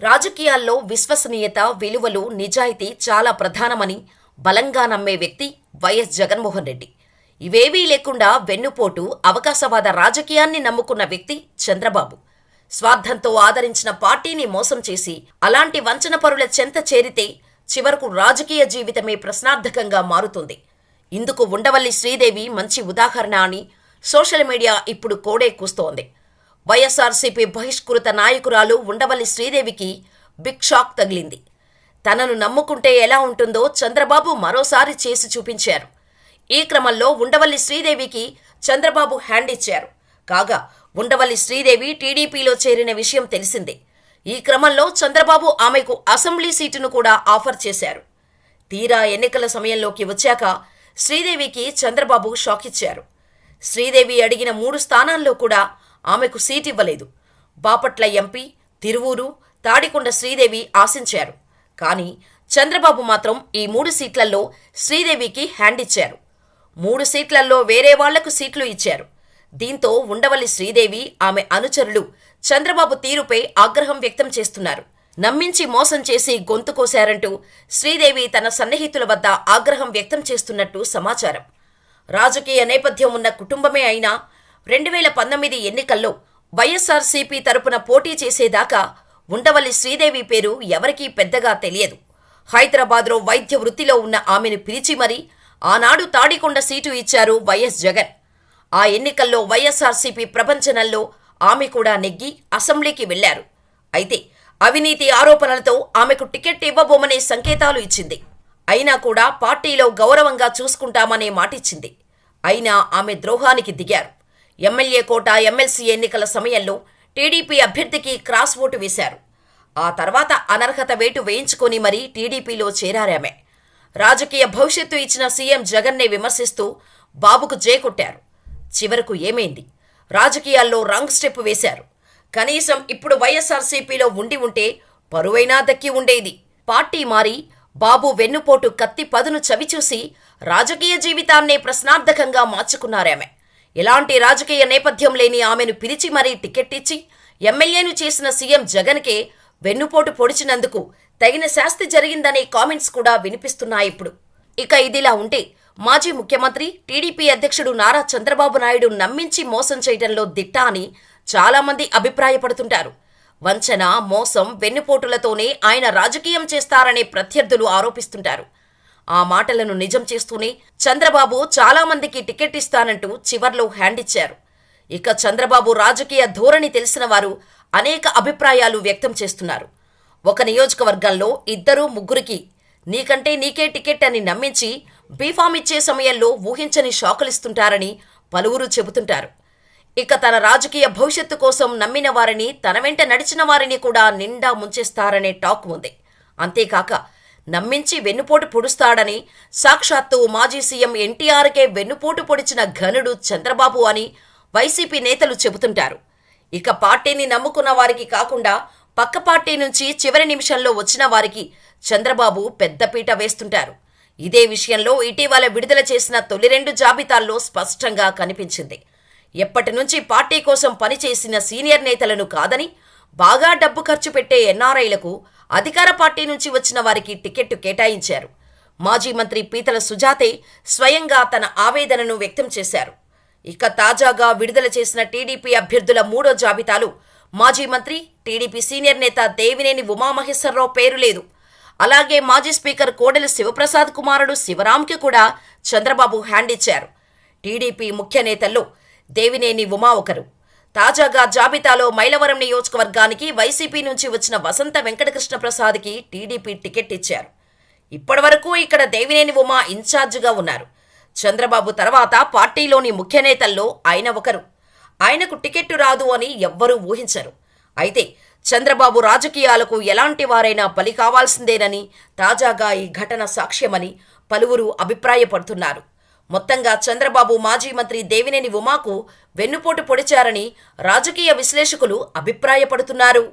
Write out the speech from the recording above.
రాజకీయాల్లో విశ్వసనీయత, విలువలు, నిజాయితీ చాలా ప్రధానమని బలంగా నమ్మే వ్యక్తి వైఎస్ జగన్మోహన్ రెడ్డి. ఇవేవీ లేకుండా వెన్నుపోటు, అవకాశవాద రాజకీయాన్ని నమ్ముకున్న వ్యక్తి చంద్రబాబు. స్వార్థంతో ఆదరించిన పార్టీని మోసం చేసి అలాంటి వంచనపరుల చెంత చేరితే చివరకు రాజకీయ జీవితమే ప్రశ్నార్థకంగా మారుతుంది. ఇందుకు ఉండవల్లి శ్రీదేవి మంచి ఉదాహరణ అని సోషల్ మీడియా ఇప్పుడు కోడే కూస్తోంది. వైఎస్ఆర్సీపీ బహిష్కృత నాయకురాలు ఉండవల్లి శ్రీదేవికి బిగ్ షాక్ తగిలింది. తనను నమ్ముకుంటే ఎలా ఉంటుందో చంద్రబాబు మరోసారి చేసి చూపించారు. ఈ క్రమంలో ఉండవల్లి శ్రీదేవికి చంద్రబాబు హ్యాండ్ ఇచ్చారు. కాగా ఉండవల్లి శ్రీదేవి టీడీపీలో చేరిన విషయం తెలిసిందే. ఈ క్రమంలో చంద్రబాబు ఆమెకు అసెంబ్లీ సీటును కూడా ఆఫర్ చేశారు. తీరా ఎన్నికల సమయంలోకి వచ్చాక శ్రీదేవికి చంద్రబాబు షాక్ ఇచ్చారు. శ్రీదేవి అడిగిన 3 స్థానాల్లో కూడా ఆమెకు సీట్ ఇవ్వలేదు. బాపట్ల ఎంపీ, తిరువూరు, తాడికొండ శ్రీదేవి ఆశించారు. కానీ చంద్రబాబు మాత్రం ఈ 3 సీట్లలో శ్రీదేవికి హ్యాండ్ ఇచ్చారు. 3 సీట్లలో వేరే వాళ్లకు సీట్లు ఇచ్చారు. దీంతో ఉండవల్లి శ్రీదేవి, ఆమె అనుచరులు చంద్రబాబు తీరుపై ఆగ్రహం వ్యక్తం చేస్తున్నారు. నమ్మించి మోసం చేసి గొంతు కోశారంటూ శ్రీదేవి తన సన్నిహితుల వద్ద ఆగ్రహం వ్యక్తం చేస్తున్నట్టు సమాచారం. రాజకీయ నేపథ్యం ఉన్న కుటుంబమే అయినా 2019 ఎన్నికల్లో వైఎస్ఆర్సీపీ తరపున పోటీ చేసేదాకా ఉండవల్లి శ్రీదేవి పేరు ఎవరికీ పెద్దగా తెలియదు. హైదరాబాద్లో వైద్య వృత్తిలో ఉన్న ఆమెను పిలిచి మరీ ఆనాడు తాడికొండ సీటు ఇచ్చారు వైఎస్ జగన్. ఆ ఎన్నికల్లో వైఎస్ఆర్సీపీ ప్రపంచనంలో ఆమె కూడా నెగ్గి అసెంబ్లీకి వెళ్లారు. అయితే అవినీతి ఆరోపణలతో ఆమెకు టికెట్ ఇవ్వబోమనే సంకేతాలు ఇచ్చింది. అయినా కూడా పార్టీలో గౌరవంగా చూసుకుంటామనే మాటిచ్చింది. అయినా ఆమె ద్రోహానికి దిగారు. ఎమ్మెల్యే కోట, ఎమ్మెల్సీ ఎన్నికల సమయంలో టీడీపీ అభ్యర్థికి క్రాస్ ఓటు వేశారు. ఆ తర్వాత అనర్హత వేటు వేయించుకొని మరీ టీడీపీలో చేరారామె. రాజకీయ భవిష్యత్తు ఇచ్చిన సీఎం జగన్నే విమర్శిస్తూ బాబుకు జేకొట్టారు. చివరకు ఏమైంది? రాజకీయాల్లో రాంగ్ స్టెప్ వేశారు. కనీసం ఇప్పుడు వైఎస్ఆర్సీపీలో ఉండి ఉంటే పరువైనా దక్కి ఉండేది. పార్టీ మారి బాబు వెన్నుపోటు కత్తి పదును చవిచూసి రాజకీయ జీవితాన్నే ప్రశ్నార్థకంగా మార్చుకున్నారామె. ఎలాంటి రాజకీయ నేపథ్యం లేని ఆమెను పిలిచి మరీ టికెట్ ఇచ్చి ఎమ్మెల్యేను చేసిన సీఎం జగన్కే వెన్నుపోటు పొడిచినందుకు తగిన శాస్తి జరిగిందనే కామెంట్స్ కూడా వినిపిస్తున్నాయిప్పుడు. ఇక ఇదిలా ఉంటే మాజీ ముఖ్యమంత్రి, టీడీపీ అధ్యక్షుడు నారా చంద్రబాబు నాయుడు నమ్మించి మోసం చేయడంలో దిట్ట అని చాలామంది అభిప్రాయపడుతుంటారు. వంచన, మోసం, వెన్నుపోటులతోనే ఆయన రాజకీయం చేస్తారనే ప్రత్యర్థులు ఆరోపిస్తుంటారు. ఆ మాటలను నిజం చేస్తూనే చంద్రబాబు చాలామందికి టికెట్ ఇస్తానంటూ చివర్లో హ్యాండ్ ఇచ్చారు. ఇక చంద్రబాబు రాజకీయ ధోరణి తెలిసిన వారు అనేక అభిప్రాయాలు వ్యక్తం చేస్తున్నారు. ఒక నియోజకవర్గంలో 2, 3కి నీకంటే నీకే టికెట్ అని నమ్మించి బీఫామ్ ఇచ్చే సమయంలో ఊహించని షాకులిస్తుంటారని పలువురు చెబుతుంటారు. ఇక తన రాజకీయ భవిష్యత్తు కోసం నమ్మిన వారిని, తన వెంట నడిచిన వారిని కూడా నిండా ముంచేస్తారనే టాక్ ఉంది. అంతేకాక నమ్మించి వెన్నుపోటు పొడుస్తాడని సాక్షాత్తు మాజీ సీఎం ఎన్టీఆర్కే వెన్నుపోటు పొడిచిన ఘనుడు చంద్రబాబు అని వైసీపీ నేతలు చెబుతుంటారు. ఇక పార్టీని నమ్ముకున్న వారికి కాకుండా పక్క పార్టీ నుంచి చివరి నిమిషంలో వచ్చిన వారికి చంద్రబాబు పెద్దపీట వేస్తుంటారు. ఇదే విషయంలో ఇటీవల విడుదల చేసిన తొలి 2 జాబితాల్లో స్పష్టంగా కనిపించింది. ఎప్పటి నుంచి పార్టీ కోసం పనిచేసిన సీనియర్ నేతలను కాదని బాగా డబ్బు ఖర్చు పెట్టే ఎన్ఆర్ఐలకు, అధికార పార్టీ నుంచి వచ్చిన వారికి టికెట్టు కేటాయించారు. మాజీ మంత్రి పీతల సుజాతే స్వయంగా తన ఆవేదనను వ్యక్తం చేశారు. ఇక తాజాగా విడుదల చేసిన టీడీపీ అభ్యర్థుల 3వ జాబితాలో మాజీ మంత్రి, టీడీపీ సీనియర్ నేత దేవినేని ఉమామహేశ్వరరావు పేరు లేదు. అలాగే మాజీ స్పీకర్ కోడెల శివప్రసాద్ కుమారుడు శివరాంకి కూడా చంద్రబాబు హ్యాండ్ ఇచ్చారు. టీడీపీ ముఖ్య నేతల్లో దేవినేని ఉమా ఒకరు. తాజాగా జాబితాలో మైలవరం నియోజకవర్గానికి వైసీపీ నుంచి వచ్చిన వసంత వెంకటకృష్ణ ప్రసాద్కి టీడీపీ టికెట్ ఇచ్చారు. ఇప్పటివరకు ఇక్కడ దేవినేని ఉమా ఇన్ఛార్జిగా ఉన్నారు. చంద్రబాబు తర్వాత పార్టీలోని ముఖ్య నేతల్లో ఆయన ఒకరు. ఆయనకు టికెట్టు రాదు అని ఎవ్వరూ ఊహించరు. అయితే చంద్రబాబు రాజకీయాలకు ఎలాంటి వారైనా బలి కావాల్సిందేనని తాజాగా ఈ ఘటన సాక్ష్యమని పలువురు అభిప్రాయపడుతున్నారు. మొత్తంగా చంద్రబాబు మాజీ మంత్రి దేవినేని ఉమాకు వెన్నుపోటు పొడిచారని రాజకీయ విశ్లేషకులు అభిప్రాయపడుతున్నారు.